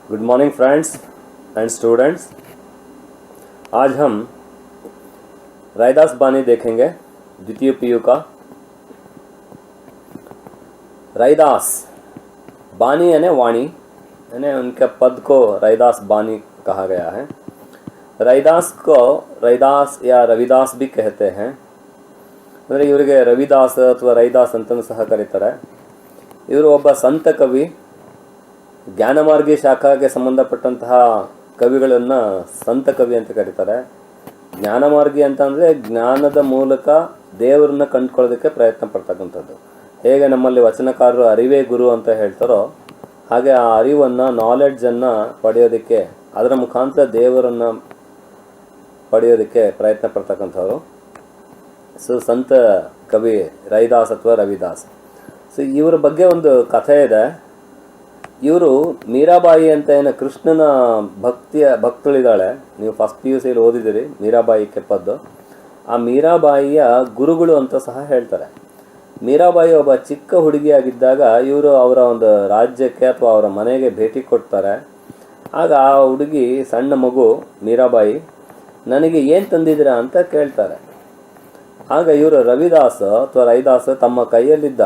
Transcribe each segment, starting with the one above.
Good morning friends and students. आज हम रैदास बानी देखेंगे, द्वितीय पीयू का। रैदास बानी यानी वाणी, यानी उनके पद को रैदास बानी कहा गया है। रैदास को रैदास या रविदास भी कहते हैं। ಅಂದರೆ ಇವರಿಗೆ ರವಿದಾಸ ಅಥವಾ ರೈದಾಸ್ ಅಂತಲೂ ಸಹ ಕರೀತಾರೆ. ಇವರು ಒಬ್ಬ ಸಂತ ಕವಿ. ಜ್ಞಾನಮಾರ್ಗಿ ಶಾಖೆಗೆ ಸಂಬಂಧಪಟ್ಟಂತಹ ಕವಿಗಳನ್ನು ಸಂತ ಕವಿ ಅಂತ ಕರೀತಾರೆ. ಜ್ಞಾನಮಾರ್ಗಿ ಅಂತ ಅಂದರೆ ಜ್ಞಾನದ ಮೂಲಕ ದೇವರನ್ನ ಕಂಡುಕೊಳ್ಳೋದಕ್ಕೆ ಪ್ರಯತ್ನ ಪಡ್ತಕ್ಕಂಥದ್ದು. ಹೇಗೆ ನಮ್ಮಲ್ಲಿ ವಚನಕಾರರು ಅರಿವೇ ಗುರು ಅಂತ ಹೇಳ್ತಾರೋ, ಹಾಗೆ ಆ ಅರಿವನ್ನು, ನಾಲೆಡ್ಜನ್ನು ಪಡೆಯೋದಕ್ಕೆ, ಅದರ ಮುಖಾಂತರ ದೇವರನ್ನು ಪಡೆಯೋದಕ್ಕೆ ಪ್ರಯತ್ನ ಪಡ್ತಕ್ಕಂಥವ್ರು. ಸೊ ಸಂತ ಕವಿ ರೈದಾಸ್ ಅಥವಾ ರವಿದಾಸ್. ಸೊ ಇವರ ಬಗ್ಗೆ ಒಂದು ಕಥೆ ಇದೆ. ಇವರು ಮೀರಾಬಾಯಿ ಅಂತ ಏನು ಕೃಷ್ಣನ ಭಕ್ತಳಿದ್ದಾಳೆ, ನೀವು ಫಸ್ಟ್ PUC ಓದಿದ್ದೀರಿ ಮೀರಾಬಾಯಿ ಕೆಪ್ಪದ್ದು. ಆ ಮೀರಾಬಾಯಿಯ ಗುರುಗಳು ಅಂತ ಸಹ ಹೇಳ್ತಾರೆ. ಮೀರಾಬಾಯಿ ಒಬ್ಬ ಚಿಕ್ಕ ಹುಡುಗಿಯಾಗಿದ್ದಾಗ ಇವರು ಅವರ ಒಂದು ರಾಜ್ಯಕ್ಕೆ ಅಥವಾ ಅವರ ಮನೆಗೆ ಭೇಟಿ ಕೊಡ್ತಾರೆ. ಆಗ ಆ ಹುಡುಗಿ, ಸಣ್ಣ ಮಗು ಮೀರಾಬಾಯಿ, ನನಗೆ ಏನು ತಂದಿದ್ದೀರಾ ಅಂತ ಕೇಳ್ತಾರೆ. ಆಗ ಇವರು ರವಿದಾಸ ಅಥವಾ ರೈದಾಸ ತಮ್ಮ ಕೈಯಲ್ಲಿದ್ದ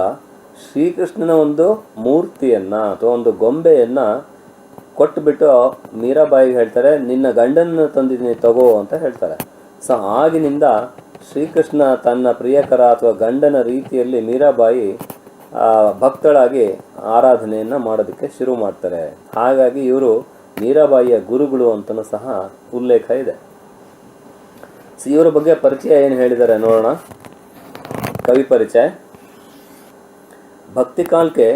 ಶ್ರೀಕೃಷ್ಣನ ಒಂದು ಮೂರ್ತಿಯನ್ನು ಅಥವಾ ಒಂದು ಗೊಂಬೆಯನ್ನು ಕೊಟ್ಟುಬಿಟ್ಟು ಮೀರಾಬಾಯಿಗೆ ಹೇಳ್ತಾರೆ, ನಿನ್ನ ಗಂಡನ ತಂದಿದ್ದೀನಿ ತಗೋ ಅಂತ ಹೇಳ್ತಾರೆ. ಸೊ ಆಗಿನಿಂದ ಶ್ರೀಕೃಷ್ಣ ತನ್ನ ಪ್ರಿಯಕರ ಅಥವಾ ಗಂಡನ ರೀತಿಯಲ್ಲಿ ಮೀರಾಬಾಯಿ ಭಕ್ತಳಾಗಿ ಆರಾಧನೆಯನ್ನು ಮಾಡೋದಕ್ಕೆ ಶುರು ಮಾಡ್ತಾರೆ. ಹಾಗಾಗಿ ಇವರು ಮೀರಾಬಾಯಿಯ ಗುರುಗಳು ಅಂತಲೂ ಸಹ ಉಲ್ಲೇಖ ಇದೆ. ಸೊ ಇವರ ಬಗ್ಗೆ ಪರಿಚಯ ಏನು ಹೇಳಿದ್ದಾರೆ ನೋಡೋಣ. कवि परिचय। भक्ति काल के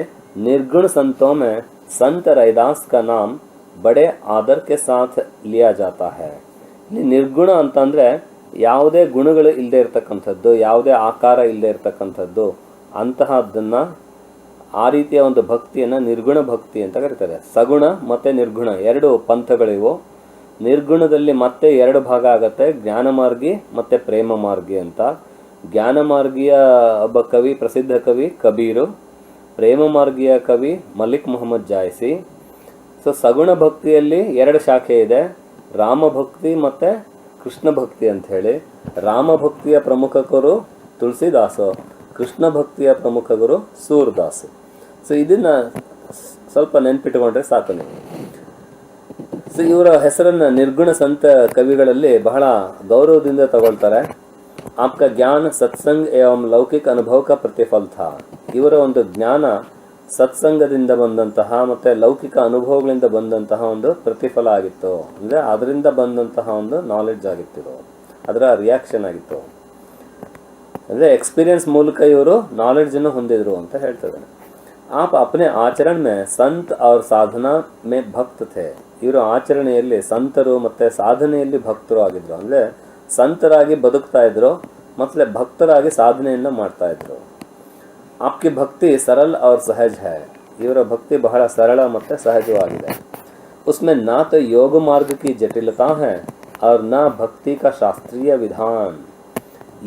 निर्गुण संतों में संत रैदास का नाम बड़े आदर के साथ लिया जाता है. ನಿರ್ಗುಣ ಅಂತಂದರೆ ಯಾವುದೇ ಗುಣಗಳು ಇಲ್ಲದೆ ಇರತಕ್ಕಂಥದ್ದು, ಯಾವುದೇ ಆಕಾರ ಇಲ್ಲದೆ ಇರತಕ್ಕಂಥದ್ದು, ಅಂತಹದ್ದನ್ನು, ಆ ರೀತಿಯ ಒಂದು ಭಕ್ತಿಯನ್ನು ನಿರ್ಗುಣ ಭಕ್ತಿ ಅಂತ ಕರೀತಾರೆ. ಸಗುಣ ಮತ್ತು ನಿರ್ಗುಣ ಎರಡು ಪಂಥಗಳಿವು. ನಿರ್ಗುಣದಲ್ಲಿ ಮತ್ತೆ ಎರಡು ಭಾಗ ಆಗುತ್ತೆ, ಜ್ಞಾನಮಾರ್ಗಿ ಮತ್ತು ಪ್ರೇಮ ಮಾರ್ಗಿ ಅಂತ. ಜ್ಞಾನಮಾರ್ಗಿಯ ಒಬ್ಬ ಕವಿ, ಪ್ರಸಿದ್ಧ ಕವಿ ಕಬೀರು. ಪ್ರೇಮ ಮಾರ್ಗಿಯ ಕವಿ ಮಲಿಕ್ ಮೊಹಮ್ಮದ್ ಜಾಯ್ಸಿ. ಸೊ ಸಗುಣ ಭಕ್ತಿಯಲ್ಲಿ ಎರಡು ಶಾಖೆ ಇದೆ, ರಾಮಭಕ್ತಿ ಮತ್ತು ಕೃಷ್ಣ ಭಕ್ತಿ ಅಂತ ಹೇಳಿ. ರಾಮಭಕ್ತಿಯ ಪ್ರಮುಖ ಗುರು ತುಳಸಿದಾಸು, ಕೃಷ್ಣ ಭಕ್ತಿಯ ಪ್ರಮುಖ ಗುರು ಸೂರದಾಸು. ಸೊ ಇದನ್ನು ಸ್ವಲ್ಪ ನೆನ್ಪಿಟ್ಕೊಂಡ್ರೆ ಸಾಕು ನೀವು. ಸೊ ಇವರ ಹೆಸರನ್ನು ನಿರ್ಗುಣ ಸಂತ ಕವಿಗಳಲ್ಲಿ ಬಹಳ ಗೌರವದಿಂದ ತಗೊಳ್ತಾರೆ. ಆಪ್ಕ ಜ್ಞಾನ ಸತ್ಸಂಗ ಏವಂ ಲೌಕಿಕ ಅನುಭವಕ ಪ್ರತಿಫಲ ಥಾ. ಇವರ ಒಂದು ಜ್ಞಾನ ಸತ್ಸಂಗದಿಂದ ಬಂದಂತಹ ಮತ್ತು ಲೌಕಿಕ ಅನುಭವಗಳಿಂದ ಬಂದಂತಹ ಒಂದು ಪ್ರತಿಫಲ ಆಗಿತ್ತು. ಅಂದರೆ ಅದರಿಂದ ಬಂದಂತಹ ಒಂದು ನಾಲೆಡ್ಜ್ ಆಗಿತ್ತು, ಅದರ ರಿಯಾಕ್ಷನ್ ಆಗಿತ್ತು. ಅಂದರೆ ಎಕ್ಸ್ಪೀರಿಯನ್ಸ್ ಮೂಲಕ ಇವರು ನಾಲೆಡ್ಜನ್ನು ಹೊಂದಿದ್ರು ಅಂತ ಹೇಳ್ತಾರೆ. आप अपने आचरण में संत और साधना में भक्त थे. ಇವರು ಆಚರಣೆಯಲ್ಲಿ ಸಂತರು ಮತ್ತು ಸಾಧನೆಯಲ್ಲಿ ಭಕ್ತರು ಆಗಿದ್ರು. ಅಂದರೆ ಸಂತರಾಗಿ ಬದುಕ್ತಾ ಇದ್ರು ಮತ್ತು ಭಕ್ತರಾಗಿ ಸಾಧನೆಯನ್ನು ಮಾಡ್ತಾ ಇದ್ರು. आपकी भक्ति सरल और सहज है. ಇವರ ಭಕ್ತಿ ಬಹಳ ಸರಳ ಮತ್ತು ಸಹಜವಾಗಿದೆ. उसमें ना तो योग मार्ग की जटिलता है और ना भक्ति का शास्त्रीय विधान.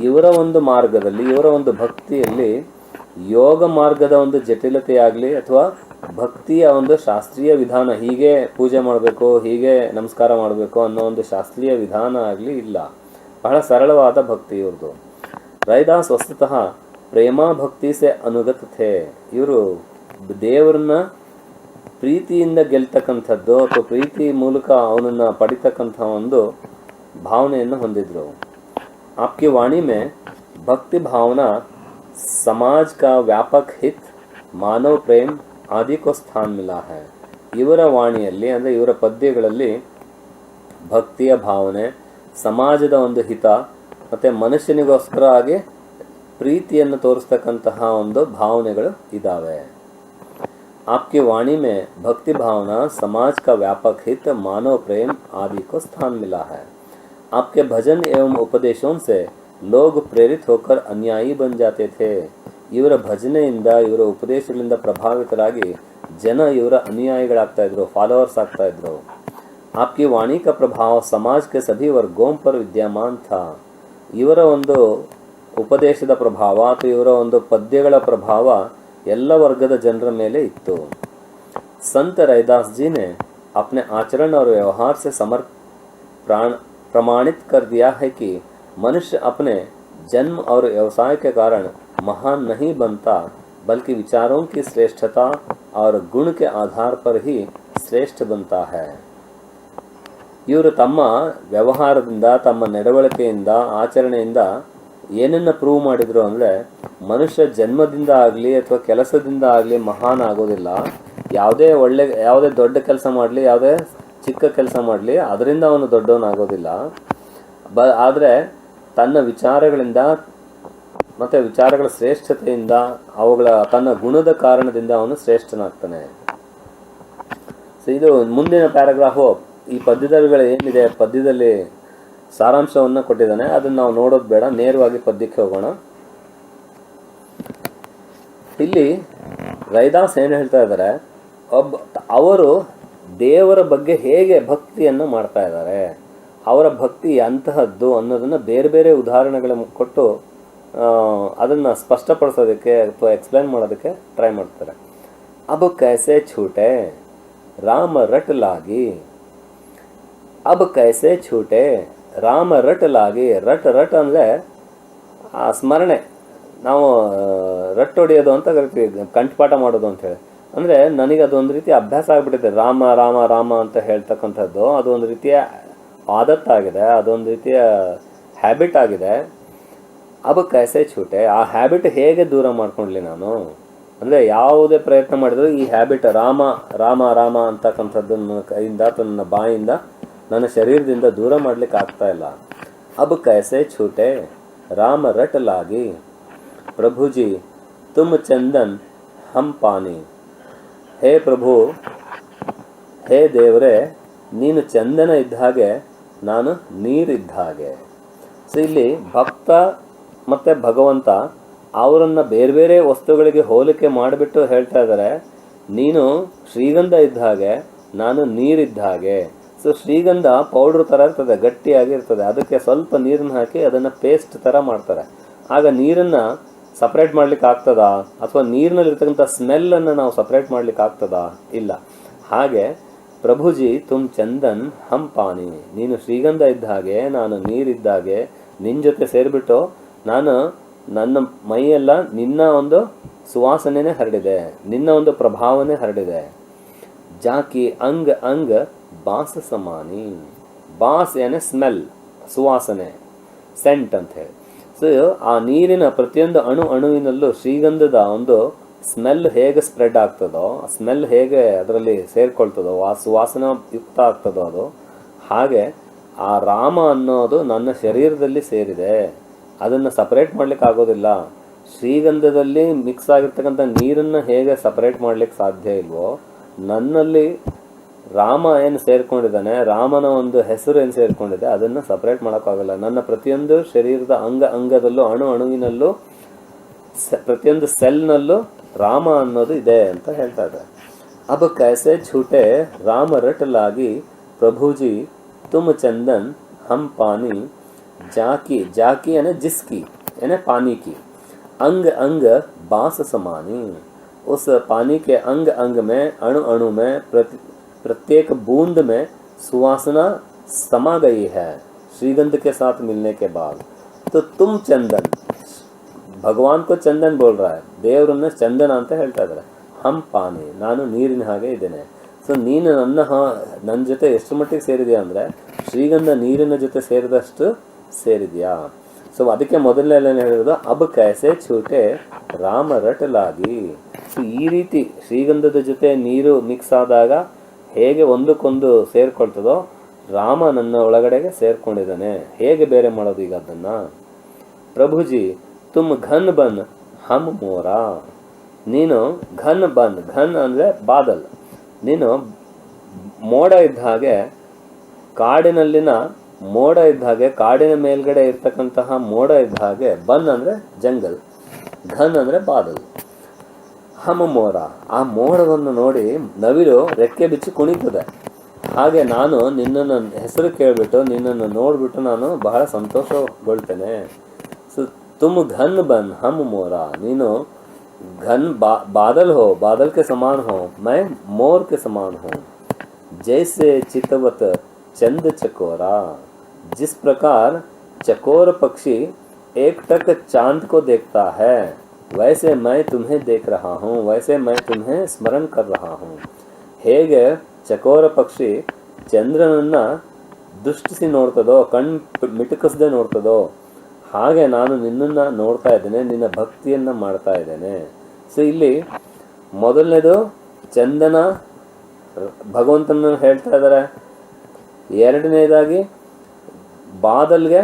ಇವರ ಒಂದು ಮಾರ್ಗದಲ್ಲಿ, ಇವರ ಒಂದು ಭಕ್ತಿಯಲ್ಲಿ ಯೋಗ ಮಾರ್ಗದ ಒಂದು ಜಟಿಲತೆಯಾಗಲಿ ಅಥವಾ ಭಕ್ತಿಯ ಒಂದು ಶಾಸ್ತ್ರೀಯ ವಿಧಾನ, ಹೀಗೆ ಪೂಜೆ ಮಾಡಬೇಕು, ಹೀಗೆ ನಮಸ್ಕಾರ ಮಾಡಬೇಕು ಅನ್ನೋ ಒಂದು ಶಾಸ್ತ್ರೀಯ ವಿಧಾನ ಆಗಲಿ ಇಲ್ಲ. ಬಹಳ ಸರಳವಾದ ಭಕ್ತಿ ಇವ್ರದ್ದು. ರೈದಾಸ್ ವಸ್ತುತಃ ಪ್ರೇಮ ಭಕ್ತಿ ಸೆ ಅನುಗತ ಥೇ. ಇವರು ದೇವರನ್ನ ಪ್ರೀತಿಯಿಂದ ಗೆಲ್ತಕ್ಕಂಥದ್ದು ಅಥವಾ ಪ್ರೀತಿ ಮೂಲಕ ಅವನನ್ನು ಪಡಿತಕ್ಕಂಥ ಒಂದು ಭಾವನೆಯನ್ನು ಹೊಂದಿದ್ರು. ಆಪ್ಕಿ ವಾಣಿ ಮೇ ಭಕ್ತಿ ಭಾವನಾ समाज का व्यापक हित, मानव प्रेम आदि को स्थान मिला है. ಇವರ ವಾಣಿಯಲ್ಲಿ ಅಂದರೆ ಇವರ ಪದ್ಯಗಳಲ್ಲಿ ಭಕ್ತಿಯ ಭಾವನೆ, ಸಮಾಜದ ಒಂದು ಹಿತ ಮತ್ತು ಮನುಷ್ಯನಿಗೋಸ್ಕರ ಆಗಿ ಪ್ರೀತಿಯನ್ನು ತೋರಿಸ್ತಕ್ಕಂತಹ ಒಂದು ಭಾವನೆಗಳು ಇದ್ದಾವೆ. आपकी वाणी में भक्ति भावना, समाज का व्यापक हित, मानव प्रेम आदि को स्थान मिला है. आपके भजन एवं उपदेशों से ಲೋಗ್ ಪ್ರೇರಿತ ಹೋಕರ್ ಅನ್ಯಾಯಿ ಬನ್ ಜಾತೆ ಥೇ. ಇವರ ಭಜನೆಯಿಂದ, ಇವರ ಉಪದೇಶಗಳಿಂದ ಪ್ರಭಾವಿತರಾಗಿ ಜನ ಇವರ ಅನುಯಾಯಿಗಳಾಗ್ತಾ ಇದ್ರು, ಫಾಲೋವರ್ಸ್ ಆಗ್ತಾ ಇದ್ರು. ಆಪ್ಕಿ ವಾಣಿ ಕಾ ಪ್ರಭಾವ ಸಮಾಜ ಕೆ ಸಭಿ ವರ್ಗೋಂ ಪರ್ ವಿದ್ಯಮಾನ್ ಥಾ. ಇವರ ಒಂದು ಉಪದೇಶದ ಪ್ರಭಾವ ಅಥವಾ ಇವರ ಒಂದು ಪದ್ಯಗಳ ಪ್ರಭಾವ ಎಲ್ಲ ವರ್ಗದ ಜನರ ಮೇಲೆ ಇತ್ತು. ಸಂತ ರೈದಾಸ್ ಜಿ ನೆ अपने आचरण और व्यवहार से प्रमाणित कर दिया है कि मनुष्य अपने जन्म और व्यवसाय के कारण महान नहीं बनता, बल्कि विचारों की श्रेष्ठता और गुण के आधार पर ही ಶ್ರೇಷ್ಠ बनता है. ಇವರು ತಮ್ಮ ವ್ಯವಹಾರದಿಂದ, ತಮ್ಮ ನಡವಳಿಕೆಯಿಂದ, ಆಚರಣೆಯಿಂದ ಏನನ್ನ ಪ್ರೂವ್ ಮಾಡಿದ್ರು ಅಂದರೆ, ಮನುಷ್ಯ ಜನ್ಮದಿಂದ ಆಗಲಿ ಅಥವಾ ಕೆಲಸದಿಂದ ಆಗಲಿ ಮಹಾನ್ ಆಗೋದಿಲ್ಲ. ಯಾವುದೇ ದೊಡ್ಡ ಕೆಲಸ ಮಾಡಲಿ, ಯಾವುದೇ ಚಿಕ್ಕ ಕೆಲಸ ಮಾಡಲಿ, ಅದರಿಂದ ಅವನು ದೊಡ್ಡವನಾಗೋದಿಲ್ಲ. ಆದರೆ ತನ್ನ ವಿಚಾರಗಳಿಂದ ಮತ್ತು ವಿಚಾರಗಳ ಶ್ರೇಷ್ಠತೆಯಿಂದ, ತನ್ನ ಗುಣದ ಕಾರಣದಿಂದ ಅವನು ಶ್ರೇಷ್ಠನಾಗ್ತಾನೆ. ಸೊ ಇದು ಮುಂದಿನ ಪ್ಯಾರಾಗ್ರಾಫು. ಈ ಪದ್ಯದಲ್ಲಿ ಏನಿದೆ, ಪದ್ಯದಲ್ಲಿ ಸಾರಾಂಶವನ್ನು ಕೊಟ್ಟಿದ್ದಾನೆ, ಅದನ್ನು ನಾವು ನೋಡೋದು ಬೇಡ, ನೇರವಾಗಿ ಪದ್ಯಕ್ಕೆ ಹೋಗೋಣ. ಇಲ್ಲಿ ರೈದಾಸ್ ಏನು ಹೇಳ್ತಾ ಇದ್ದಾರೆ, ಅವರು ದೇವರ ಬಗ್ಗೆ ಹೇಗೆ ಭಕ್ತಿಯನ್ನು ಮಾಡ್ತಾ ಇದ್ದಾರೆ, ಅವರ ಭಕ್ತಿ ಅಂತಹದ್ದು ಅನ್ನೋದನ್ನು ಬೇರೆ ಬೇರೆ ಉದಾಹರಣೆಗಳ ಕೊಟ್ಟು ಅದನ್ನು ಸ್ಪಷ್ಟಪಡಿಸೋದಕ್ಕೆ ಅಥವಾ ಎಕ್ಸ್ಪ್ಲೇನ್ ಮಾಡೋದಕ್ಕೆ ಟ್ರೈ ಮಾಡ್ತಾರೆ. ಅಬ್ ಕೈಸೆ ಛೂಟೆ ರಾಮ ರಟ್ ಲಾಗಿ, ಅಬ್ ಕೈಸೆ ಛೂಟೆ ರಾಮ ರಟ್ ಲಾಗಿ. ರಟ್ ಅಂದರೆ ಆ ಸ್ಮರಣೆ, ನಾವು ರಟ್ ಹೊಡೆಯೋದು ಅಂತ ಕರಿತೀವಿ, ಕಂಠಪಾಠ ಮಾಡೋದು ಅಂಥೇಳಿ. ಅಂದರೆ ನನಗೆ ಅದೊಂದು ರೀತಿಯ ಅಭ್ಯಾಸ ಆಗಿಬಿಟ್ಟಿದೆ, ರಾಮ ರಾಮ ರಾಮ ಅಂತ ಹೇಳ್ತಕ್ಕಂಥದ್ದು. ಅದೊಂದು ರೀತಿಯ ಆದತ್ತಾಗಿದೆ, ಅದೊಂದು ರೀತಿಯ ಹ್ಯಾಬಿಟ್ ಆಗಿದೆ. ಅಬ್ ಕೈಸೆ ಛೂಟೆ, ಆ ಹ್ಯಾಬಿಟ್ ಹೇಗೆ ದೂರ ಮಾಡ್ಕೊಂಡ್ಲಿ ನಾನು? ಅಂದರೆ ಯಾವುದೇ ಪ್ರಯತ್ನ ಮಾಡಿದ್ರು ಈ ಹ್ಯಾಬಿಟ್ ರಾಮ ರಾಮ ರಾಮ ಅಂತಕ್ಕಂಥದ್ದು ನನ್ನ ಕೈಯಿಂದ ಅಥವಾ ನನ್ನ ಬಾಯಿಂದ, ನನ್ನ ಶರೀರದಿಂದ ದೂರ ಮಾಡಲಿಕ್ಕೆ ಆಗ್ತಾ ಇಲ್ಲ. ಅಬ್ ಕೈಸೆ ಛೂಟೆ ರಾಮ ರಟ್ ಲಾಗಿ, ಪ್ರಭುಜಿ ತುಮ್ ಚಂದನ್ ಹಮ್ ಪಾನಿ. ಹೇ ಪ್ರಭು, ಹೇ ದೇವರೇ, ನೀನು ಚಂದನ ಇದ್ದ ಹಾಗೆ, ನಾನು ನೀರಿದ್ದ ಹಾಗೆ. ಸೊ ಇಲ್ಲಿ ಭಕ್ತ ಮತ್ತು ಭಗವಂತ ಅವರನ್ನು ಬೇರೆ ಬೇರೆ ವಸ್ತುಗಳಿಗೆ ಹೋಲಿಕೆ ಮಾಡಿಬಿಟ್ಟು ಹೇಳ್ತಾ ಇದ್ದಾರೆ, ನೀನು ಶ್ರೀಗಂಧ ಇದ್ದ ಹಾಗೆ, ನಾನು ನೀರಿದ್ದ ಹಾಗೆ. ಸೊ ಶ್ರೀಗಂಧ ಪೌಡ್ರ್ ಥರ ಇರ್ತದೆ, ಗಟ್ಟಿಯಾಗಿರ್ತದೆ, ಅದಕ್ಕೆ ಸ್ವಲ್ಪ ನೀರನ್ನು ಹಾಕಿ ಅದನ್ನು ಪೇಸ್ಟ್ ಥರ ಮಾಡ್ತಾರೆ. ಆಗ ನೀರನ್ನು ಸಪ್ರೇಟ್ ಮಾಡ್ಲಿಕ್ಕೆ ಆಗ್ತದಾ? ಅಥವಾ ನೀರಿನಲ್ಲಿರ್ತಕ್ಕಂಥ ಸ್ಮೆಲ್ಲನ್ನು ನಾವು ಸಪ್ರೇಟ್ ಮಾಡ್ಲಿಕ್ಕೆ ಆಗ್ತದಾ? ಇಲ್ಲ. ಹಾಗೆ ಪ್ರಭುಜಿ ತುಮ್ ಚಂದನ್ ಹಮ್ ಪಾನಿ, ನೀನು ಶ್ರೀಗಂಧ ಇದ್ದ ಹಾಗೆ, ನಾನು ನೀರಿದ್ದಾಗೆ. ನಿನ್ನ ಜೊತೆ ಸೇರಿಬಿಟ್ಟು ನನ್ನ ಮೈಯೆಲ್ಲ ನಿನ್ನ ಒಂದು ಸುವಾಸನೆನೇ ಹರಡಿದೆ, ನಿನ್ನ ಒಂದು ಪ್ರಭಾವನೆ ಹರಡಿದೆ. ಜಾಕಿ ಅಂಗ್ ಅಂಗ್ ಬಾಸ್ ಸಮಾನಿ. ಬಾಸ್ ಏನೇ ಸ್ಮೆಲ್, ಸುವಾಸನೆ, ಸೆಂಟ್ ಅಂತ ಹೇಳಿ. ಸೊ ಆ ನೀರಿನ ಪ್ರತಿಯೊಂದು ಅಣುವಿನಲ್ಲೂ ಶ್ರೀಗಂಧದ ಒಂದು ಸ್ಮೆಲ್ ಹೇಗೆ ಸ್ಪ್ರೆಡ್ ಆಗ್ತದೋ, ಆ ಸ್ಮೆಲ್ ಹೇಗೆ ಅದರಲ್ಲಿ ಸೇರ್ಕೊಳ್ತದೋ, ಆ ಸುವಾಸನ ಯುಕ್ತ ಆಗ್ತದೋ, ಅದು ಹಾಗೆ ಆ ರಾಮ ಅನ್ನೋದು ನನ್ನ ಶರೀರದಲ್ಲಿ ಸೇರಿದೆ. ಅದನ್ನು ಸಪ್ರೇಟ್ ಮಾಡ್ಲಿಕ್ಕೆ ಆಗೋದಿಲ್ಲ. ಶ್ರೀಗಂಧದಲ್ಲಿ ಮಿಕ್ಸ್ ಆಗಿರ್ತಕ್ಕಂಥ ನೀರನ್ನು ಹೇಗೆ ಸಪ್ರೇಟ್ ಮಾಡ್ಲಿಕ್ಕೆ ಸಾಧ್ಯ ಇಲ್ವೋ, ನನ್ನಲ್ಲಿ ರಾಮ ಏನು ಸೇರ್ಕೊಂಡಿದ್ದಾನೆ, ರಾಮನ ಒಂದು ಹೆಸರು ಏನು ಸೇರ್ಕೊಂಡಿದೆ, ಅದನ್ನು ಸಪ್ರೇಟ್ ಮಾಡೋಕ್ಕಾಗಲ್ಲ. ನನ್ನ ಪ್ರತಿಯೊಂದು ಶರೀರದ ಅಂಗದಲ್ಲೂ, ಅಣುವಿನಲ್ಲೂ, ಪ್ರತಿಯೊಂದು ಸೆಲ್ನಲ್ಲೂ ರಾಮ ಅನ್ನೋದು ಇದೆ ಅಂತ ಹೇಳ್ತಾ ಇದ್ದಾರೆ. ಅಬ್ ಕೈಸೆ ಛೂಟೆ ರಾಮ ರಟ್ ಲಾಗಿ, ಪ್ರಭುಜಿ ತುಮ್ ಚಂದನ್ ಹಮ್ ಪಾನಿ. जाकी, जाकी यानी जिसकी यानी पानी की, अंग अंग बांस समानी. उस पानी के अंग अंग में, अणु अणु में, प्रत्येक बूंद में सुवासना समा गई है श्रीगंध के साथ मिलने के बाद. तो तुम चंदन, भगवान को चंदन बोल रहा है, ದೇವರನ್ನ ಚಂದನ ಅಂತ ಹೇಳ್ತಾ ಇದ್ದಾರೆ. ಹಮ್ ಪಾನಿ, ನಾನು ನೀರಿನ ಹಾಗೆ ಇದ್ದೇನೆ. ಸೊ ನೀನು ನನ್ನ ಜೊತೆ ಎಷ್ಟು ಮಟ್ಟಿಗೆ ಸೇರಿದೆಯಾ ಅಂದರೆ, ಶ್ರೀಗಂಧ ನೀರಿನ ಜೊತೆ ಸೇರಿದಷ್ಟು ಸೇರಿದೆಯಾ. ಸೊ ಅದಕ್ಕೆ ಮೊದಲನೇ ಹೇಳಿರೋದು ಅಬ್ ಕೈಸೆ ಛೂಟೆ ರಾಮ ರಟ್ ಲಾಗಿ. ಸೊ ಈ ರೀತಿ ಶ್ರೀಗಂಧದ ಜೊತೆ ನೀರು ಮಿಕ್ಸ್ ಆದಾಗ ಹೇಗೆ ಒಂದಕ್ಕೊಂದು ಸೇರ್ಕೊಳ್ತದೋ, ರಾಮ ನನ್ನ ಒಳಗಡೆಗೆ ಸೇರ್ಕೊಂಡಿದ್ದಾನೆ. ಹೇಗೆ ಬೇರೆ ಮಾಡೋದು ಈಗ ಅದನ್ನು? ಪ್ರಭುಜಿ ತುಮ್ ಘನ್ ಬನ್ ಹಮ್ ಮೋರ. ನೀನು ಘನ್ ಬನ್, ಘನ್ ಅಂದರೆ ಬಾದಲ್, ನೀನು ಮೋಡ ಇದ್ದ ಹಾಗೆ, ಕಾಡಿನಲ್ಲಿನ ಮೋಡ ಇದ್ದ ಹಾಗೆ, ಕಾಡಿನ ಮೇಲ್ಗಡೆ ಇರ್ತಕ್ಕಂತಹ ಮೋಡ ಇದ್ದ ಹಾಗೆ. ಬನ್ ಅಂದರೆ ಜಂಗಲ್, ಘನ್ ಅಂದರೆ ಬಾದಲ್. ಹಮ ಮೋರ, ಆ ಮೋಡವನ್ನು ನೋಡಿ ನವಿಲು ರೆಕ್ಕೆ ಬಿಚ್ಚಿ ಕುಣಿತದೆ. ಹಾಗೆ ನಾನು ನಿನ್ನನ್ನು ಹೆಸರು ಕೇಳಿಬಿಟ್ಟು, ನಿನ್ನನ್ನು ನೋಡಿಬಿಟ್ಟು ನಾನು ಬಹಳ ಸಂತೋಷಗೊಳ್ತೇನೆ. ಸೊ ತುಮ್ ಘನ್ ಬನ್ ಹಮ್ ಮೋರ, ನೀನು घन बादल हो, बादल के समान हो, मैं मोर के समान हूँ. जैसे चितवत चंद चकोरा। जिस प्रकार चकोर पक्षी एकटक चांद को देखता है, वैसे मैं तुम्हें देख रहा हूँ, वैसे मैं तुम्हें स्मरण कर रहा हूँ. ಹೇಗೆ ಚಕೋರ ಪಕ್ಷಿ ಚಂದ್ರನನ್ನ ದೃಷ್ಟಿಸಿ ನೋಡ್ತದೋ, ಕಣ್ಣು ಮಿಟುಕಿಸದೆ ನೋಡ್ತದೋ, ಹಾಗೆ ನಾನು ನಿನ್ನನ್ನು ನೋಡ್ತಾ ಇದ್ದೇನೆ, ನಿನ್ನ ಭಕ್ತಿಯನ್ನು ಮಾಡ್ತಾ ಇದ್ದೇನೆ. ಸೊ ಇಲ್ಲಿ ಮೊದಲನೇದು ಚಂದನ ಭಗವಂತನ ಹೇಳ್ತಾ ಇದ್ದಾರೆ. ಎರಡನೇದಾಗಿ ಬಾದಲ್ಗೆ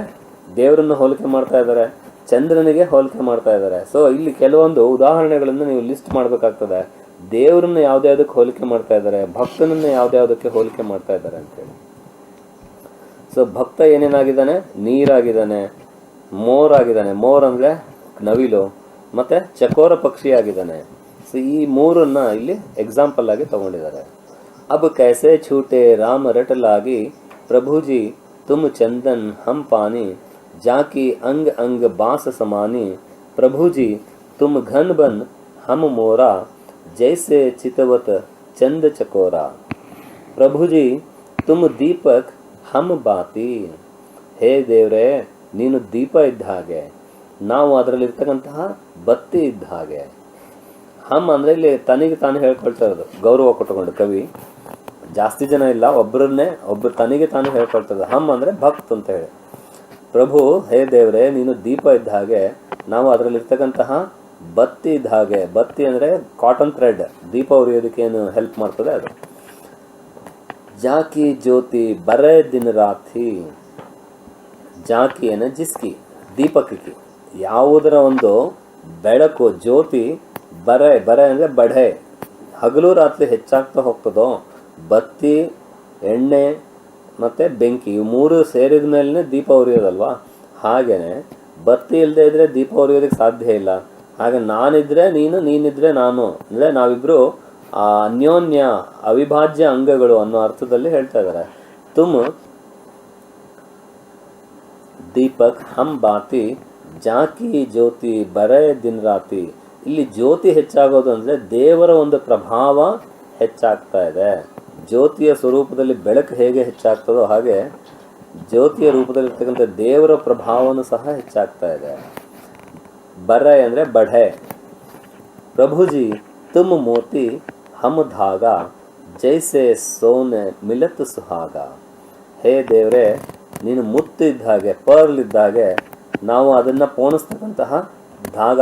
ದೇವರನ್ನು ಹೋಲಿಕೆ ಮಾಡ್ತಾ ಇದ್ದಾರೆ, ಚಂದ್ರನಿಗೆ ಹೋಲಿಕೆ ಮಾಡ್ತಾ ಇದ್ದಾರೆ. ಸೊ ಇಲ್ಲಿ ಕೆಲವೊಂದು ಉದಾಹರಣೆಗಳನ್ನು ನೀವು ಲಿಸ್ಟ್ ಮಾಡಬೇಕಾಗ್ತದೆ. ದೇವರನ್ನು ಯಾವುದ್ಯಾವುದಕ್ಕೆ ಹೋಲಿಕೆ ಮಾಡ್ತಾ ಇದ್ದಾರೆ, ಭಕ್ತನನ್ನು ಯಾವುದ್ಯಾವುದಕ್ಕೆ ಹೋಲಿಕೆ ಮಾಡ್ತಾ ಇದ್ದಾರೆ ಅಂತೇಳಿ. ಸೊ ಭಕ್ತ ಏನೇನಾಗಿದ್ದಾನೆ? ನೀರಾಗಿದ್ದಾನೆ, ಮೋರಾಗಿದ್ದಾನೆ, ಮೋರ್ ಅಂದರೆ ನವಿಲು, ಮತ್ತು ಚಕೋರ ಪಕ್ಷಿ ಆಗಿದ್ದಾನೆ. ಸೊ ಈ ಮೂರನ್ನ ಇಲ್ಲಿ ಎಕ್ಸಾಂಪಲ್ ಆಗಿ ತಗೊಂಡಿದ್ದಾರೆ. ಅಬ್ ಕೈಸೆ ಛೂಟೆ ರಾಮ ರಟಲಾಗಿ ಪ್ರಭುಜಿ ತುಮ್ ಚಂದನ್ ಹಮ್ ಪಾನಿ ಜಾಕಿ ಅಂಗ್ ಅಂಗ್ ಬಾಸ ಸಮಾನಿ ಪ್ರಭುಜಿ ತುಮ್ ಘನ್ ಬನ್ ಹಮ್ ಮೋರಾ ಜೈಸೆ ಚಿತವತ್ ಚಂದ ಚಕೋರ ಪ್ರಭುಜಿ ತುಮ್ ದೀಪಕ್ ಹಮ್ ಬಾತಿ. ಹೇ ದೇವ್ರೆ, ನೀನು ದೀಪ ಇದ್ದ ಹಾಗೆ, ನಾವು ಅದರಲ್ಲಿರ್ತಕ್ಕಂತಹ ಬತ್ತಿ ಇದ್ದ ಹಾಗೆ. ಹಮ್ ಅಂದರೆ ಇಲ್ಲಿ ತನಿಗೆ ತಾನು ಹೇಳ್ಕೊಳ್ತಾ ಇರೋದು, ಗೌರವ ಕೊಟ್ಟುಕೊಂಡು ಕವಿ. ಜಾಸ್ತಿ ಜನ ಇಲ್ಲ, ಒಬ್ಬರು ತನಿಗೆ ತಾನು ಹೇಳ್ಕೊಳ್ತಾ ಇರೋದು. ಹಮ್ ಅಂದರೆ ಭಕ್ತ್ ಅಂತ ಹೇಳಿ. ಪ್ರಭು, ಹೇ ದೇವ್ರೆ, ನೀನು ದೀಪ ಇದ್ದ ಹಾಗೆ, ನಾವು ಅದರಲ್ಲಿರ್ತಕ್ಕಂತಹ ಬತ್ತಿ ಇದ್ದ ಹಾಗೆ. ಬತ್ತಿ ಅಂದರೆ ಕಾಟನ್ ಥ್ರೆಡ್, ದೀಪ ಉರಿಯೋದಕ್ಕೆ ಏನು ಹೆಲ್ಪ್ ಮಾಡ್ತದೆ ಅದು. ಜಾಕಿ ಜ್ಯೋತಿ ಬರೇ ದಿನ ರಾತ್ರಿ. ಜಾಕಿ ಅಂದರೆ ಜಿಸ್ಕಿ, ದೀಪಕಿ, ಯಾವುದರ ಒಂದು ಬೆಳಕು, ಜ್ಯೋತಿ ಬರೆ ಅಂದರೆ ಬಡೆ, ಹಗಲು ರಾತ್ರಿ ಹೆಚ್ಚಾಗ್ತಾ ಹೋಗ್ತದೋ. ಬತ್ತಿ, ಎಣ್ಣೆ ಮತ್ತು ಬೆಂಕಿ ಇವು ಮೂರು ಸೇರಿದ ಮೇಲೆ ದೀಪ ಉರಿಯೋದಲ್ವಾ. ಹಾಗೆಯೇ ಬತ್ತಿ ಇಲ್ಲದೆ ಇದ್ದರೆ ದೀಪ ಉರಿಯೋದಕ್ಕೆ ಸಾಧ್ಯ ಇಲ್ಲ. ಹಾಗೆ ನಾನಿದ್ರೆ ನೀನು, ನೀನಿದ್ರೆ ನಾನು, ಅಂದರೆ ನಾವಿಬ್ಬರು ಅನ್ಯೋನ್ಯ ಅವಿಭಾಜ್ಯ ಅಂಗಗಳು ಅನ್ನೋ ಅರ್ಥದಲ್ಲಿ ಹೇಳ್ತಾ ಇದ್ದಾರೆ. ತುಮ್ ದೀಪಕ್ ಹಮ್ ಬಾತಿ ಜಾಕಿ ಜ್ಯೋತಿ ಬರೇ ದಿನ ರಾತಿ. ಇಲ್ಲಿ ಜ್ಯೋತಿ ಹೆಚ್ಚಾಗೋದು ಅಂದರೆ ದೇವರ ಒಂದು ಪ್ರಭಾವ ಹೆಚ್ಚಾಗ್ತಾ ಇದೆ. ಜ್ಯೋತಿಯ ಸ್ವರೂಪದಲ್ಲಿ ಬೆಳಕು ಹೇಗೆ ಹೆಚ್ಚಾಗ್ತದೋ ಹಾಗೆ ಜ್ಯೋತಿಯ ರೂಪದಲ್ಲಿರ್ತಕ್ಕಂಥ ದೇವರ ಪ್ರಭಾವನೂ ಸಹ ಹೆಚ್ಚಾಗ್ತಾ ಇದೆ. ಬರೆ ಅಂದರೆ ಬಢೆ. ಪ್ರಭುಜಿ ತುಮ್ ಮೋತಿ ಹಮ್ ಧಾಗ ಜೈಸೆ ಸೋನೆ ಮಿಲತ್ ಸುಹಾಗ. ಹೇ ದೇವರೇ, ನೀನು ಮುತ್ತು ಇದ್ದ ಹಾಗೆ, ಪರ್ಲ್ ಇದ್ದ ಹಾಗೆ, ನಾವು ಅದನ್ನು ಪೋಣಿಸ್ತಕ್ಕಂತಹ ಧಾಗ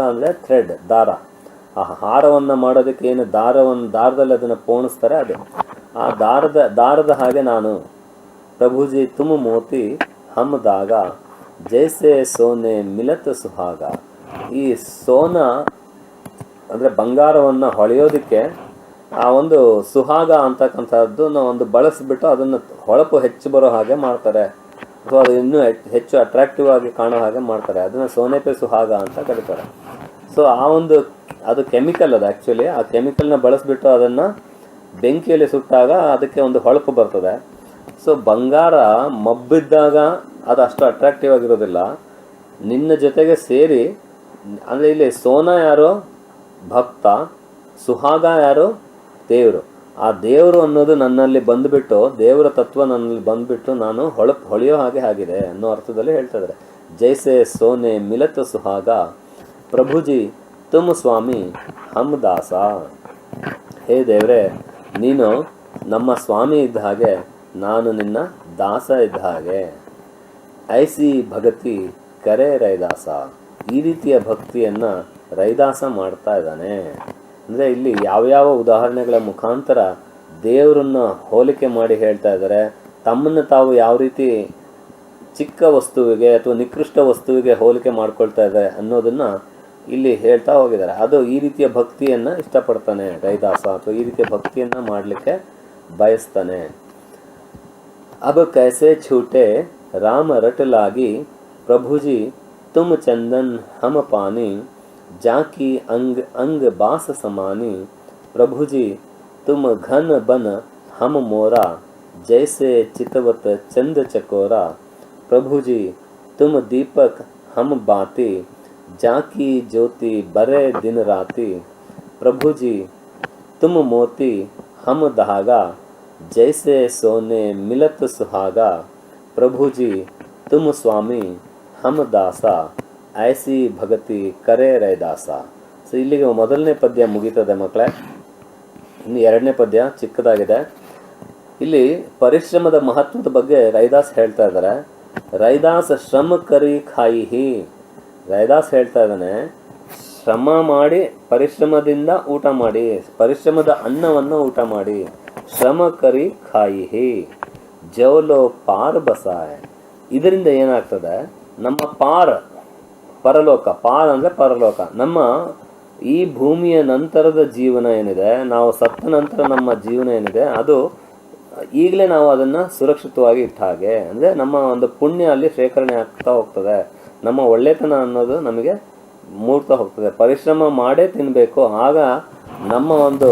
ಅಂದರೆ ಥ್ರೆಡ್, ದಾರ. ಆ ಹಾರವನ್ನು ಮಾಡೋದಕ್ಕೆ ಏನು ದಾರದಲ್ಲಿ ಅದನ್ನು ಪೋಣಿಸ್ತಾರೆ, ಅದು ಆ ದಾರದ ಹಾಗೆ ನಾನು. ಪ್ರಭುಜಿ ತುಮ್ ಮೋತಿ ಹಮ್ ಧಾಗ ಜೈಸೆ ಸೋನೆ ಮಿಲತ್ ಸುಹಾಗ. ಈ ಸೋನ ಅಂದರೆ ಬಂಗಾರವನ್ನು ಹೊಳೆಯೋದಕ್ಕೆ ಆ ಒಂದು ಸುಹಾಗ ಅಂತಕ್ಕಂಥದ್ದನ್ನು ಒಂದು ಬಳಸಿಬಿಟ್ಟು ಅದನ್ನು ಹೊಳಪು ಹೆಚ್ಚು ಬರೋ ಹಾಗೆ ಮಾಡ್ತಾರೆ, ಅಥವಾ ಅದು ಇನ್ನೂ ಹೆಚ್ಚು ಅಟ್ರಾಕ್ಟಿವ್ ಆಗಿ ಕಾಣೋ ಹಾಗೆ ಮಾಡ್ತಾರೆ. ಅದನ್ನು ಸೋನೆ ಪೆ ಸುಹಾಗ ಅಂತ ಕರೀತಾರೆ. ಸೊ ಆ ಒಂದು ಅದು ಕೆಮಿಕಲ್, ಅದು ಆ್ಯಕ್ಚುಲಿ ಆ ಕೆಮಿಕಲ್ನ ಬಳಸಿಬಿಟ್ಟು ಅದನ್ನು ಬೆಂಕಿಯಲ್ಲಿ ಸುಟ್ಟಾಗ ಅದಕ್ಕೆ ಒಂದು ಹೊಳಪು ಬರ್ತದೆ. ಸೊ ಬಂಗಾರ ಮಬ್ಬಿದ್ದಾಗ ಅದು ಅಷ್ಟು ಅಟ್ರಾಕ್ಟಿವ್ ಆಗಿರೋದಿಲ್ಲ. ನಿನ್ನ ಜೊತೆಗೆ ಸೇರಿ, ಅಂದರೆ ಇಲ್ಲಿ ಸೋನ ಯಾರು? ಭಕ್ತ. ಸುಹಾಗ ಯಾರು? ದೇವರು. ಆ ದೇವರು ಅನ್ನೋದು ನನ್ನಲ್ಲಿ ಬಂದುಬಿಟ್ಟು, ದೇವರ ತತ್ವ ನನ್ನಲ್ಲಿ ಬಂದುಬಿಟ್ಟು ನಾನು ಹೊಳೆಯೋ ಹಾಗೆ ಆಗಿದೆ ಅನ್ನೋ ಅರ್ಥದಲ್ಲಿ ಹೇಳ್ತಾ ಇದ್ದಾರೆ. ಜೈಸೆ ಸೋನೆ ಮಿಲತ್ ಸುಹಾಗ ಪ್ರಭುಜಿ ತುಮ್ ಸ್ವಾಮಿ ಹಮ್ ದಾಸ. ಹೇ ದೇವರೇ, ನೀನು ನಮ್ಮ ಸ್ವಾಮಿ ಇದ್ದ ಹಾಗೆ, ನಾನು ನಿನ್ನ ದಾಸ ಇದ್ದ ಹಾಗೆ. ಐಸಿ ಭಗತಿ ಕರೆ ರೈದಾಸ. ಈ ರೀತಿಯ ಭಕ್ತಿಯನ್ನು ರೈದಾಸ ಮಾಡ್ತಾ ಇದ್ದಾನೆ. ಅಂದರೆ ಇಲ್ಲಿ ಯಾವ್ಯಾವ ಉದಾಹರಣೆಗಳ ಮುಖಾಂತರ ದೇವರನ್ನು ಹೋಲಿಕೆ ಮಾಡಿ ಹೇಳ್ತಾ ಇದ್ದಾರೆ. ತಮ್ಮನ್ನು ತಾವು ಯಾವ ರೀತಿ ಚಿಕ್ಕ ವಸ್ತುವಿಗೆ ಅಥವಾ ನಿಕೃಷ್ಟ ವಸ್ತುವಿಗೆ ಹೋಲಿಕೆ ಮಾಡ್ಕೊಳ್ತಾ ಇದ್ದಾರೆ ಅನ್ನೋದನ್ನು ಇಲ್ಲಿ ಹೇಳ್ತಾ ಹೋಗಿದ್ದಾರೆ. ಅದು ಈ ರೀತಿಯ ಭಕ್ತಿಯನ್ನು ಇಷ್ಟಪಡ್ತಾನೆ ರೈದಾಸ, ಅಥವಾ ಈ ರೀತಿಯ ಭಕ್ತಿಯನ್ನು ಮಾಡಲಿಕ್ಕೆ ಬಯಸ್ತಾನೆ. ಅಬ್ ಕೈಸೆ ಛೂಟೆ ರಾಮ ರಟಲಾಗಿ ಪ್ರಭುಜಿ ತುಮ್ ಚಂದನ್ ಹಮ್ ಪಾನಿ ಜಾಕಿ ಅಂಗ್ ಅಂಗ್ ಬಾಸ ಸಮಾನಿ ಪ್ರಭುಜಿ ತುಮ್ ಘನ್ ಬನ್ ಹಮ್ ಮೋರಾ ಜೈಸೆ ಚಿತವತ್ ಚಂದ ಚಕೋರ ಪ್ರಭುಜಿ ತುಮ್ ದೀಪಕ್ ಹಮ್ ಬಾತಿ ಜಾಕಿ ಜ್ಯೋತಿ ಬರೇ ದಿನ ರಾತಿ ಪ್ರಭುಜಿ ತುಮ್ ಮೋತಿ ಹಮ್ ಧಾಗ जैसे सोने मिलत सुहागा प्रभु जी तुम स्वामी हम दाಸ ಐಸಿ ಭಗತಿ ಕರೆ ರೈದಾಸ. ಸೊ ಇಲ್ಲಿಗೆ ಮೊದಲನೇ ಪದ್ಯ ಮುಗೀತದೆ ಮಕ್ಕಳೇ. ಇನ್ನು ಎರಡನೇ ಪದ್ಯ ಚಿಕ್ಕದಾಗಿದೆ. ಇಲ್ಲಿ ಪರಿಶ್ರಮದ ಮಹತ್ವದ ಬಗ್ಗೆ ರೈದಾಸ್ ಹೇಳ್ತಾ ಇದ್ದಾರೆ. ರೈದಾಸ್ ಶ್ರಮ ಕರಿ ಖಾಯಿಹಿ. ರೈದಾಸ್ ಹೇಳ್ತಾ ಇದ್ದಾನೆ, ಶ್ರಮ ಮಾಡಿ ಪರಿಶ್ರಮದಿಂದ ಊಟ ಮಾಡಿ, ಪರಿಶ್ರಮದ ಅನ್ನವನ್ನು ಊಟ ಮಾಡಿ. ಶ್ರಮ ಕರಿ ಖಾಯಿಹಿ ಜೌಲೋ ಪಾರ್ ಬಸಾಯ್. ಇದರಿಂದ ಏನಾಗ್ತದೆ, ನಮ್ಮ ಪರಲೋಕ, ಪಾರ್ ಅಂದರೆ ಪರಲೋಕ, ನಮ್ಮ ಈ ಭೂಮಿಯ ನಂತರದ ಜೀವನ ಏನಿದೆ, ನಾವು ಸತ್ತ ನಂತರ ನಮ್ಮ ಜೀವನ ಏನಿದೆ, ಅದು ಈಗಲೇ ನಾವು ಅದನ್ನು ಸುರಕ್ಷಿತವಾಗಿ ಇಟ್ಟ ಹಾಗೆ. ಅಂದರೆ ನಮ್ಮ ಒಂದು ಪುಣ್ಯ ಅಲ್ಲಿ ಶೇಖರಣೆ ಆಗ್ತಾ ಹೋಗ್ತದೆ, ನಮ್ಮ ಒಳ್ಳೆತನ ಅನ್ನೋದು ನಮಗೆ ಮೂಡ್ತಾ ಹೋಗ್ತದೆ. ಪರಿಶ್ರಮ ಮಾಡೇ ತಿನ್ನಬೇಕು. ಆಗ ನಮ್ಮ ಒಂದು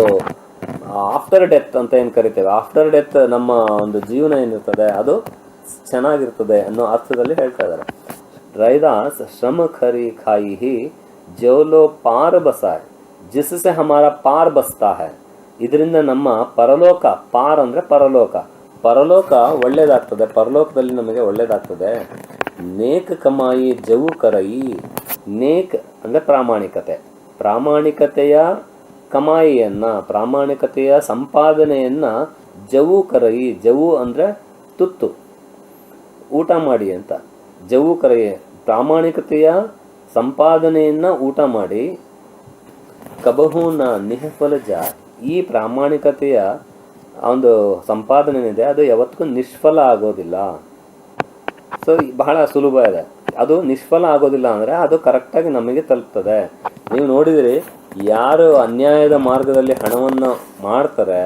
ಆಫ್ಟರ್ ಡೆತ್ ಅಂತ ಏನು ಕರಿತೇವೆ, ಆಫ್ಟರ್ ಡೆತ್ ನಮ್ಮ ಒಂದು ಜೀವನ ಏನಿರ್ತದೆ ಅದು ಚೆನ್ನಾಗಿರ್ತದೆ ಅನ್ನೋ ಅರ್ಥದಲ್ಲಿ ಹೇಳ್ತಾ ಇದ್ದಾರೆ. ರೈದಾಸ್ ಶ್ರಮ ಖರಿ ಖಾಯಿ ಹಿ ಜೋಲೋ ಪಾರ್ ಬಸಾಯ್ ಜಿಸ್ಸೆ ಹಮಾರ ಪಾರ್ ಬಸ್ತಾ ಹೈ. ಇದರಿಂದ ನಮ್ಮ ಪರಲೋಕ, ಪಾರ್ ಅಂದರೆ ಪರಲೋಕ ಒಳ್ಳೇದಾಗ್ತದೆ, ಪರಲೋಕದಲ್ಲಿ ನಮಗೆ ಒಳ್ಳೇದಾಗ್ತದೆ. ನೇಕ್ ಕಮಾಯಿ ಜವು ಕರಯಿ. ನೇಕ್ ಅಂದರೆ ಪ್ರಾಮಾಣಿಕತೆಯ ಕಮಾಯಿಯನ್ನು, ಪ್ರಾಮಾಣಿಕತೆಯ ಸಂಪಾದನೆಯನ್ನು ಜವು ಕರಯಿ. ಜವು ಅಂದರೆ ತುತ್ತು, ಊಟ ಮಾಡಿ ಅಂತ. ಜವು ಕರಯಿ ಪ್ರಾಮಾಣಿಕತೆಯ ಸಂಪಾದನೆಯನ್ನು ಊಟ ಮಾಡಿ. ಕಬಹುನ ನಿಹಫಲ ಜಾ. ಈ ಪ್ರಾಮಾಣಿಕತೆಯ ಒಂದು ಸಂಪಾದನೆ ಏನಿದೆ ಅದು ಯಾವತ್ತಿಗೂ ನಿಷ್ಫಲ ಆಗೋದಿಲ್ಲ. ಸೊ ಬಹಳ ಸುಲಭ ಇದೆ. ಅದು ನಿಷ್ಫಲ ಆಗೋದಿಲ್ಲ ಅಂದರೆ ಅದು ಕರೆಕ್ಟಾಗಿ ನಮಗೆ ತಲುಪ್ತದೆ. ನೀವು ನೋಡಿದಿರಿ, ಯಾರು ಅನ್ಯಾಯದ ಮಾರ್ಗದಲ್ಲಿ ಹಣವನ್ನು ಮಾಡ್ತಾರೆ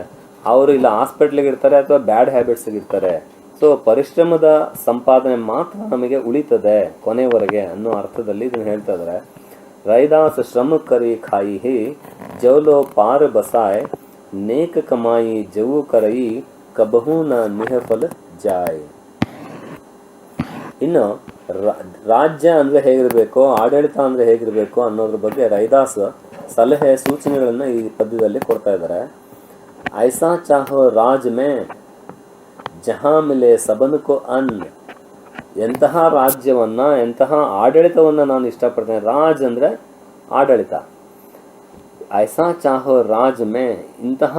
ಅವರು ಇಲ್ಲ ಹಾಸ್ಪಿಟ್ಲಿಗೆ ಇರ್ತಾರೆ ಅಥವಾ ಬ್ಯಾಡ್ ಹ್ಯಾಬಿಟ್ಸ್ಗೆ ಇರ್ತಾರೆ. ಸೊ ಪರಿಶ್ರಮದ ಸಂಪಾದನೆ ಮಾತ್ರ ನಮಗೆ ಉಳಿತದೆ ಕೊನೆವರೆಗೆ ಅನ್ನೋ ಅರ್ಥದಲ್ಲಿ ಇದನ್ನು ಹೇಳ್ತಾ ಇದ್ದಾರೆ. ರೈದಾಸ್ ಶ್ರಮ ಕರಿ ಖಾಯಿ ಹಿ ಜೌಲೋ ಪಾರ್ ಬಸಾಯ್ ನೇಕ ಕಮಾಯಿ ಜವು ಕರಯಿ ಕಬಹುನ ನಿಹಫಲ ಜಾಯ್. ಇನ್ನು ರಾಜ್ಯ ಅಂದರೆ ಹೇಗಿರಬೇಕು, ಆಡಳಿತ ಅಂದರೆ ಹೇಗಿರಬೇಕು ಅನ್ನೋದ್ರ ಬಗ್ಗೆ ರೈದಾಸ್ ಸಲಹೆ ಸೂಚನೆಗಳನ್ನು ಈ ಪದ್ಯದಲ್ಲಿ ಕೊಡ್ತಾ ಇದ್ದಾರೆ. ಐಸಾ ಚಾಹೋ ರಾಜ್ ಮೇ ಜಹಾ ಮಿಲೆ ಸಬನ್ ಕೋ ಅನ್. ಎಂತಹ ರಾಜ್ಯವನ್ನು, ಎಂತಹ ಆಡಳಿತವನ್ನು ನಾನು ಇಷ್ಟಪಡ್ತೇನೆ. ರಾಜ್ ಅಂದರೆ ಆಡಳಿತ. ಐಸಾ ಚಾಹೋ ರಾಜ್ ಮೇ, ಇಂತಹ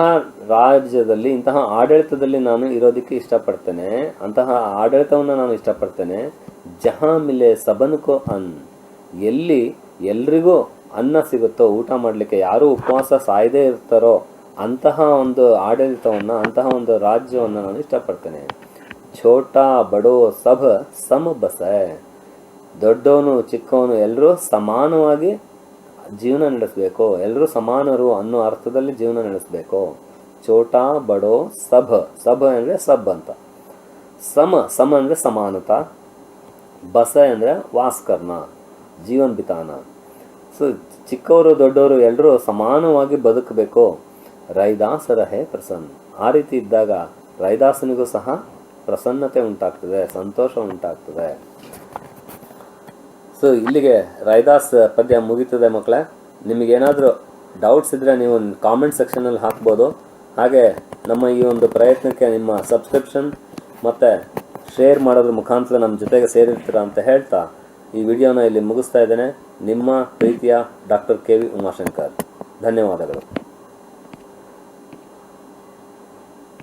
ರಾಜ್ಯದಲ್ಲಿ, ಇಂತಹ ಆಡಳಿತದಲ್ಲಿ ನಾನು ಇರೋದಕ್ಕೆ ಇಷ್ಟಪಡ್ತೇನೆ, ಅಂತಹ ಆಡಳಿತವನ್ನು ನಾನು ಇಷ್ಟಪಡ್ತೇನೆ. ಜಹಾ ಮಿಲೆ ಸಬನ್ ಕೋ ಅನ್, ಎಲ್ಲಿ ಎಲ್ರಿಗೂ ಅನ್ನ ಸಿಗುತ್ತೋ, ಊಟ ಮಾಡಲಿಕ್ಕೆ ಯಾರೂ ಉಪವಾಸ ಸಾಯದೇ ಇರ್ತಾರೋ ಅಂತಹ ಒಂದು ಆಡಳಿತವನ್ನು, ಅಂತಹ ಒಂದು ರಾಜ್ಯವನ್ನು ನಾನು ಇಷ್ಟಪಡ್ತೇನೆ. ಛೋಟಾ ಬಡೋ ಸಭ ಸಮ ಬಸೆ. ದೊಡ್ಡವನು ಚಿಕ್ಕವನು ಎಲ್ಲರೂ ಸಮಾನವಾಗಿ ಜೀವನ ನಡೆಸಬೇಕು, ಎಲ್ಲರೂ ಸಮಾನರು ಅನ್ನೋ ಅರ್ಥದಲ್ಲಿ ಜೀವನ ನಡೆಸಬೇಕು. ಛೋಟಾ ಬಡೋ ಸಭ ಅಂದರೆ ಸಬ್ ಅಂತ. ಸಮ ಅಂದರೆ ಸಮಾನತ. ಬಸ ಅಂದರೆ ವಾಸ್ಕರ್ನ, ಜೀವನ್ ಬಿತಾನ. ಸೊ ಚಿಕ್ಕವರು ದೊಡ್ಡವರು ಎಲ್ಲರೂ ಸಮಾನವಾಗಿ ಬದುಕಬೇಕು. ರೈದಾಸರ ಹೇ ಪ್ರಸನ್ನ. ಆ ರೀತಿ ಇದ್ದಾಗ ರೈದಾಸನಿಗೂ ಸಹ ಪ್ರಸನ್ನತೆ ಉಂಟಾಗ್ತದೆ, ಸಂತೋಷ ಉಂಟಾಗ್ತದೆ. ಸೊ ಇಲ್ಲಿಗೆ ರೈದಾಸ್ ಪದ್ಯ ಮುಗೀತದೆ ಮಕ್ಕಳೇ. ನಿಮಗೇನಾದರೂ ಡೌಟ್ಸ್ ಇದ್ದರೆ ನೀವು ಕಾಮೆಂಟ್ ಸೆಕ್ಷನಲ್ಲಿ ಹಾಕ್ಬೋದು. ಹಾಗೆ ನಮ್ಮ ಈ ಒಂದು ಪ್ರಯತ್ನಕ್ಕೆ ನಿಮ್ಮ ಸಬ್ಸ್ಕ್ರಿಪ್ಷನ್ ಮತ್ತು ಶೇರ್ ಮಾಡೋದ್ರ ಮುಖಾಂತರ ನಮ್ಮ ಜೊತೆಗೆ ಸೇರಿರ್ತೀರ ಅಂತ ಹೇಳ್ತಾ ಈ ವಿಡಿಯೋನ ಇಲ್ಲಿ ಮುಗಿಸ್ತಾ ಇದ್ದೇನೆ. ನಿಮ್ಮ ಪ್ರೀತಿಯ ಡಾಕ್ಟರ್ KV ಉಮಾಶಂಕರ್. ಧನ್ಯವಾದಗಳು.